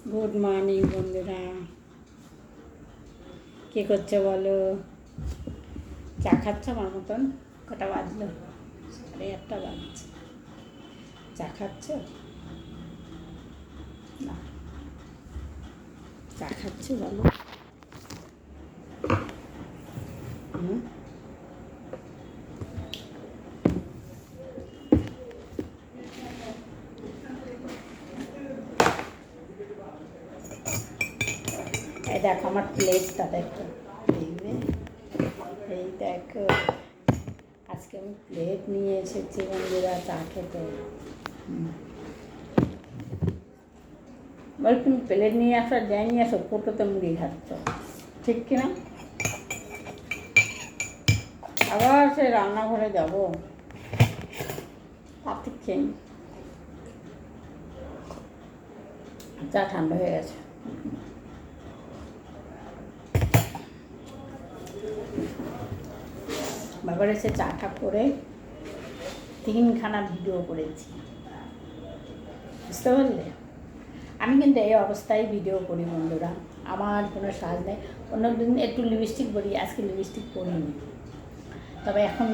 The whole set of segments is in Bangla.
গুড মর্নিং বন্ধুরা, কী করছো বলো? চা খাচ্ছ আমার মতন? কটা বাজলো? 8:30 বাজছে। চা খাচ্ছ না? চা খাচ্ছ বলো? এই দেখো আমার প্লেটটা দেখো, দেখবে? এই দেখো, আজকে আমি প্লেট নিয়ে এসেছি বন্ধুরা চা খেতে। বল, তুমি প্লেট নিয়ে আসো, যাই নিয়ে আসো, ফোটোতে মুড়ি খাচ্ছ, ঠিক কিনা? আবার সে রান্নাঘরে যাবো, তাতে খেয়ে চা ঠান্ডা হয়ে গেছে। বাবার এসে চাটা করে 3খানা ভিডিও করেছি, বুঝতে পারলে? আমি কিন্তু এই অবস্থায় ভিডিও করি বন্ধুরা, আমার কোনো সাজ নেই। অন্যদিন একটু লিপস্টিক পরি, আজকে লিপস্টিক পরিনি, তবে এখন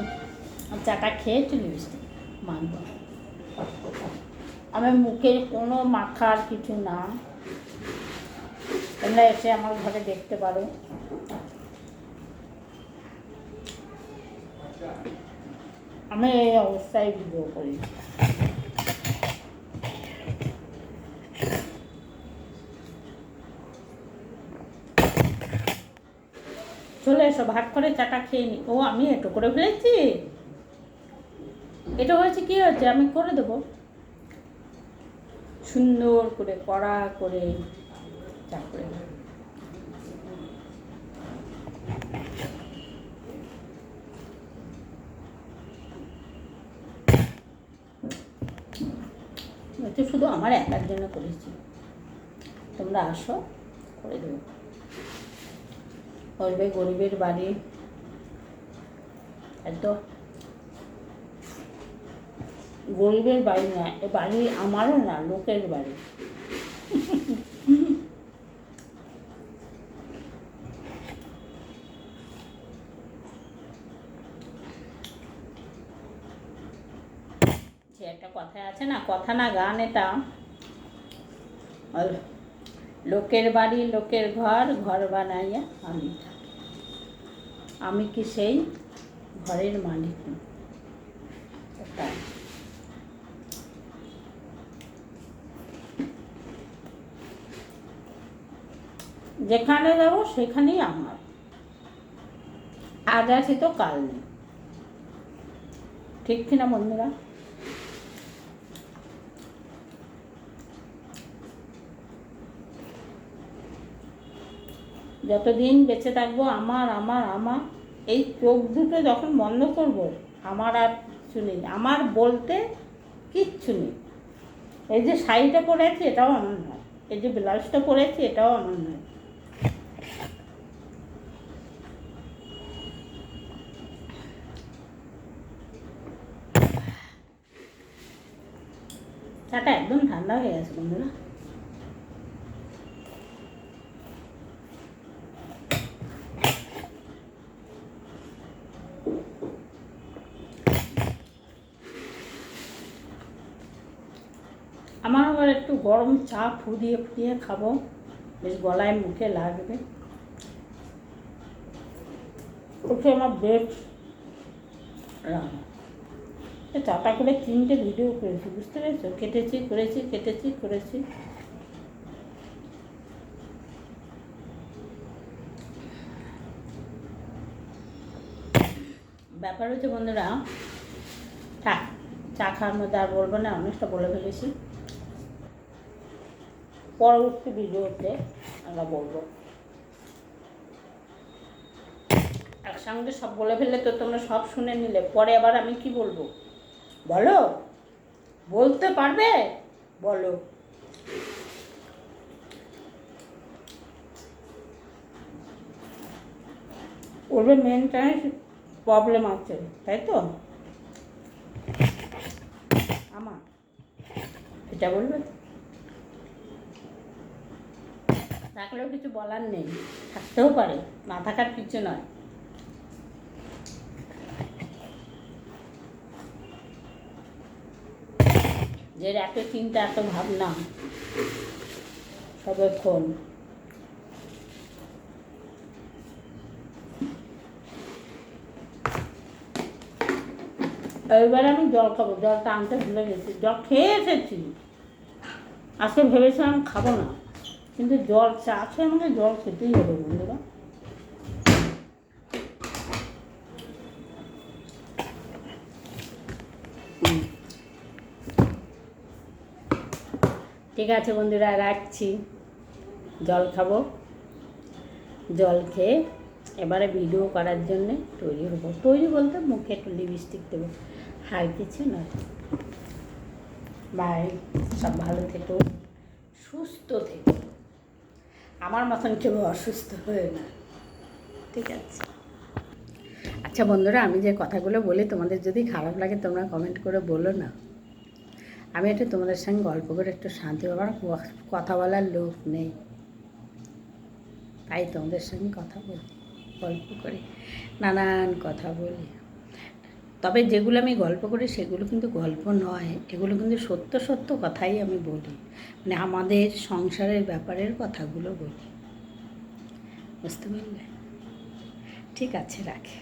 চাটা খেয়ে একটু লিপস্টিক মাখব। আমার মুখে কোনো মাখার কিছু না, তোমরা এসে আমার ঘরে দেখতে পারো। আমি এই অবস্থায় ভিডিও করি। চলে এসো, ভাগ করে চাটা খেয়ে নি। ও, আমি এটো করে ফেলেছি, এটা হয়েছে, কি হয়েছে আমি করে দেবো, সুন্দর করে কড়া করে চা করে দেবো। এটা শুধু আমার একার জন্য করেছি, তোমরা আসো, করে দেবো। করবে গরিবের বাড়ি, একদম গরিবের বাড়ি না, এ বাড়ি আমারও না, লোকের বাড়ি। যে একটা কথায় আছে না, কথা না গান, এটা লোকের বাড়ি লোকের ঘর, ঘর বানাইয়া আমি থাকি, আমি কি সেই ঘরের মালিক না? যেখানে যাবো সেখানেই আমার, আজ আছে তো কাল নেই, ঠিক কিনা বন্ধুরা? যতদিন বেঁচে থাকবো আমার আমার আমার, এই চোখ দুটো যখন বন্ধ করবো, আমার আর কিচ্ছু নেই, আমার বলতে কিচ্ছু নেই। এই যে শাড়িটা পরেছি এটাও আমার নয়, এই যে ব্লাউজটা পরেছি এটাও আমার নয়। চাটা একদম ঠান্ডা হয়ে গেছে বন্ধুরা। আমার আবার একটু গরম চা ফুদিয়ে ফুদিয়ে খাবো, বেশ গলায় মুখে লাগবে, ওকে আমার বেশ রান্না। চাটা করে 3টে ভিডিও করেছি, বুঝতে পেরেছো? কেটেছি। ব্যাপার হচ্ছে বন্ধুরা, থাক, চা খাওয়ার মধ্যে আর বলবো না, অনেকটা বলে ফেলেছি, পরবর্তী ভিডিওতে আমরা বলবো। একসঙ্গে সব বলে ফেললে তো তোমরা সব শুনে নিলে, পরে আবার আমি কি বলবো বলো? বলতে পারবে? বলো। ওর মেনটাই প্রবলেম আছে, তাই তো? আমার এটা বলবে? থাকলেও কিছু বলার নেই, থাকতেও পারে, না থাকার কিছু নয়। যে এত চিন্তা এত ভাবনা সবেক্ষণ, এইবার আমি জল খাবো, জলটা আনতে ভুলে গেছি, জল খেয়ে এসেছি। আজকে ভেবেছিলাম খাবো না, কিন্তু জল চা খেয়ে আমাকে জল খেতেই হবে বন্ধুরা। ঠিক আছে বন্ধুরা, রাখছি, জল খাবো, জল খেয়ে এবারে ভিডিও করার জন্যে তৈরি হবো। তৈরি বলতে মুখে একটু লিপস্টিক দেবো, আর কিছু নয়। বাই, সব ভালো থেকো, সুস্থ থেকো, আমার মতন কেউ অসুস্থ হয়ে না, ঠিক আছে? আচ্ছা বন্ধুরা, আমি যে কথাগুলো বলি তোমাদের যদি খারাপ লাগে তোমরা কমেন্ট করে বলো না। আমি একটু তোমাদের সঙ্গে গল্প করে একটু শান্তি পাবো, আমার কথা বলার লোক নেই, তাই তোমাদের সঙ্গে কথা বলি, গল্প করি, নানান কথা বলি। তবে যেগুলো আমি গল্প করি সেগুলো কিন্তু গল্প নয়, এগুলো কিন্তু সত্য সত্য কথাই আমি বলি, মানে আমাদের সংসারের ব্যাপারের কথাগুলো বলি, বুঝতে পারলে? ঠিক আছে, রাখি।